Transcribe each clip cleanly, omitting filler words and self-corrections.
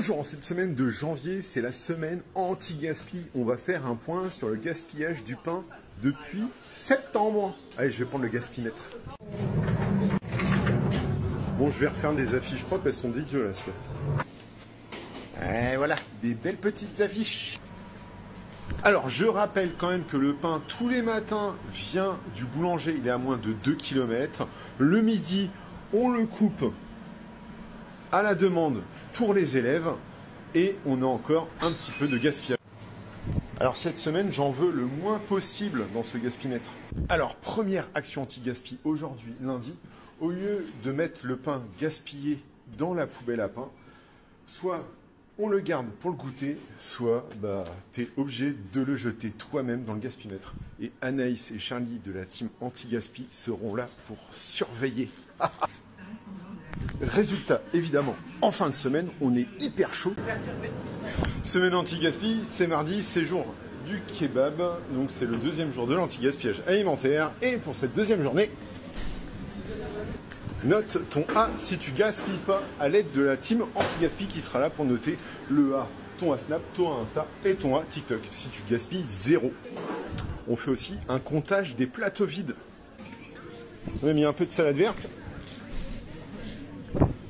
Bonjour, en cette semaine de janvier, c'est la semaine anti-gaspi. On va faire un point sur le gaspillage du pain depuis septembre. Allez, je vais prendre le gaspimètre. Bon, je vais refaire des affiches propres, elles sont dégueulasses. Et voilà, des belles petites affiches. Alors, je rappelle quand même que le pain, tous les matins, vient du boulanger. Il est à moins de 2 km. Le midi, on le coupe à la demande pour les élèves. Et on a encore un petit peu de gaspillage. Alors, cette semaine, j'en veux le moins possible dans ce gaspimètre. Alors, première action anti-gaspi aujourd'hui, lundi. Au lieu de mettre le pain gaspillé dans la poubelle à pain, soit on le garde pour le goûter, soit tu es obligé de le jeter toi-même dans le gaspimètre. Et Anaïs et Charlie de la team anti-gaspi seront là pour surveiller. Résultat, évidemment, en fin de semaine, on est hyper chaud. Semaine anti-gaspi, c'est mardi, c'est jour du kebab. Donc c'est le deuxième jour de l'anti-gaspillage alimentaire. Et pour cette deuxième journée, note ton A si tu gaspilles pas à l'aide de la team anti-gaspi qui sera là pour noter le A, ton A Snap, ton A Insta et ton A TikTok. Si tu gaspilles, 0. On fait aussi un comptage des plateaux vides. On a mis un peu de salade verte,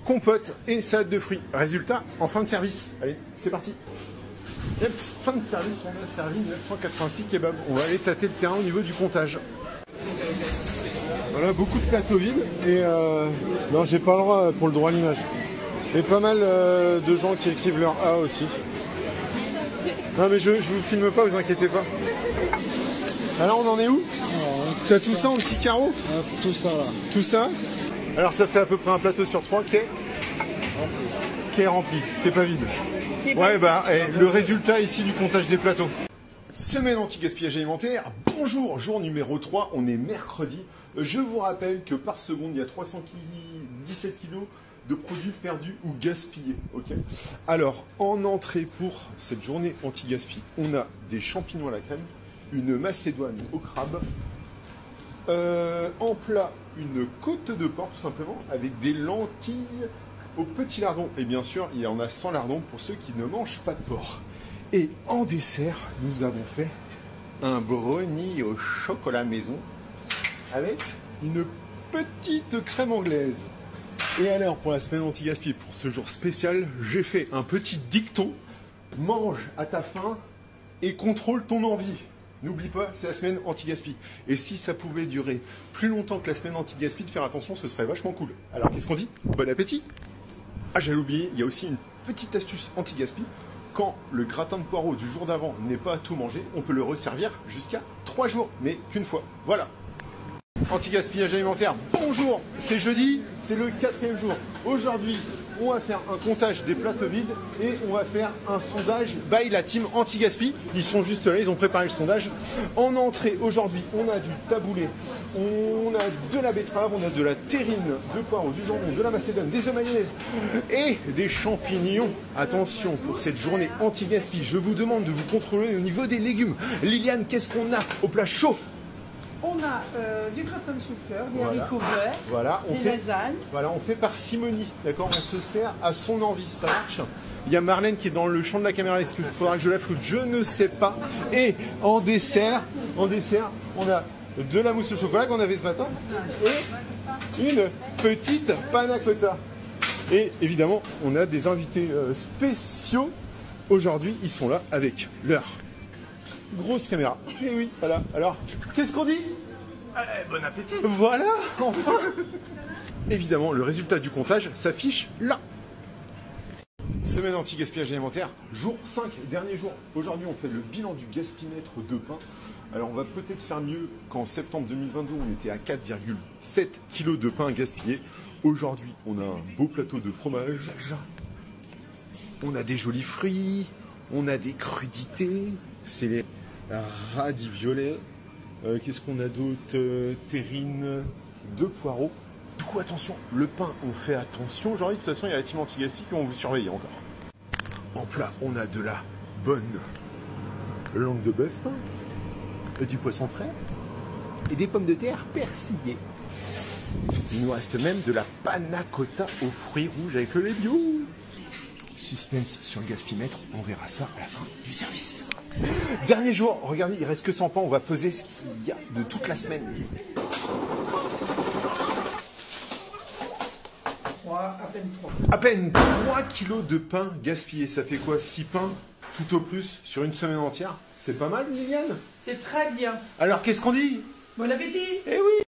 compote et salade de fruits. Résultat, en fin de service. Allez, c'est parti. Yep, fin de service, on a servi 986 kebabs. On va aller tâter le terrain au niveau du comptage. Voilà, beaucoup de plateaux vides et non, j'ai pas le droit pour le droit à l'image. Et pas mal de gens qui écrivent leur A aussi. Non mais je vous filme pas, vous inquiétez pas. Alors on en est où? T'as tout ça en petits carreaux? Tout ça là. Tout ça? Alors ça fait à peu près un plateau sur 3 qui est rempli, qui est pas vide. Ouais le résultat ici du comptage des plateaux. Semaine anti-gaspillage alimentaire, bonjour, jour numéro 3, on est mercredi. Je vous rappelle que par seconde, il y a 317 kg de produits perdus ou gaspillés. Okay. Alors, en entrée pour cette journée anti-gaspi, on a des champignons à la crème, une macédoine au crabe, en plat, une côte de porc tout simplement, avec des lentilles au petit lardon. Et bien sûr, il y en a sans lardon pour ceux qui ne mangent pas de porc. Et en dessert, nous avons fait un brownie au chocolat maison avec une petite crème anglaise. Et alors, pour la semaine anti-gaspi, pour ce jour spécial, j'ai fait un petit dicton. Mange à ta faim et contrôle ton envie. N'oublie pas, c'est la semaine anti-gaspi. Et si ça pouvait durer plus longtemps que la semaine anti-gaspi, de faire attention, ce serait vachement cool. Alors, qu'est-ce qu'on dit? Bon appétit! Ah, j'allais oublier, il y a aussi une petite astuce anti-gaspi. Quand le gratin de poireaux du jour d'avant n'est pas à tout manger, on peut le resservir jusqu'à 3 jours, mais qu'une fois. Voilà. Anti-gaspillage alimentaire, bonjour, c'est jeudi, c'est le 4e jour. Aujourd'hui, on va faire un comptage des plateaux vides et on va faire un sondage by la team anti-gaspi. Ils sont juste là, ils ont préparé le sondage. En entrée, aujourd'hui, on a du taboulé, on a de la betterave, on a de la terrine, de poireaux, du jambon, de la macédoine, des œufs mayonnaise et des champignons. Attention, pour cette journée anti-gaspi, je vous demande de vous contrôler au niveau des légumes. Liliane, qu'est-ce qu'on a au plat chaud? On a du gratin de chou-fleur, des haricots verts, des lasagnes. Voilà, on fait parcimonie, d'accord? On se sert à son envie, ça marche. Il y a Marlène qui est dans le champ de la caméra, est-ce qu'il faudra que je la floute? Je ne sais pas. Et en dessert, on a de la mousse au chocolat qu'on avait ce matin et une petite panna cotta. Et évidemment, on a des invités spéciaux. Aujourd'hui, ils sont là avec leur grosse caméra. Et oui, voilà. Alors, qu'est-ce qu'on dit? Bon appétit. Voilà, enfin. Évidemment, le résultat du comptage s'affiche là. Semaine anti-gaspillage alimentaire, jour 5, dernier jour. Aujourd'hui, on fait le bilan du gaspimètre de pain. Alors, on va peut-être faire mieux qu'en septembre 2022, on était à 4,7 kg de pain gaspillé. Aujourd'hui, on a un beau plateau de fromage. On a des jolis fruits. On a des crudités. C'est les radis violets. Qu'est-ce qu'on a d'autre? Terrine, de poireaux. Du coup, attention, le pain, on fait attention. Aujourd'hui, de toute façon, il y a la team anti-gaspi qui vont vous surveiller encore. En plat, on a de la bonne langue de bœuf, du poisson frais et des pommes de terre persillées. Il nous reste même de la panna cotta aux fruits rouges avec le lait bio. suspense sur le gaspimètre, on verra ça à la fin du service. Dernier jour, regardez, il reste que 100 pains, on va peser ce qu'il y a de toute la semaine. 3, à peine 3. À peine 3 kilos de pain gaspillé, ça fait quoi? 6 pains tout au plus sur une semaine entière? C'est pas mal, Liliane? C'est très bien. Alors qu'est-ce qu'on dit? Bon appétit! Eh oui!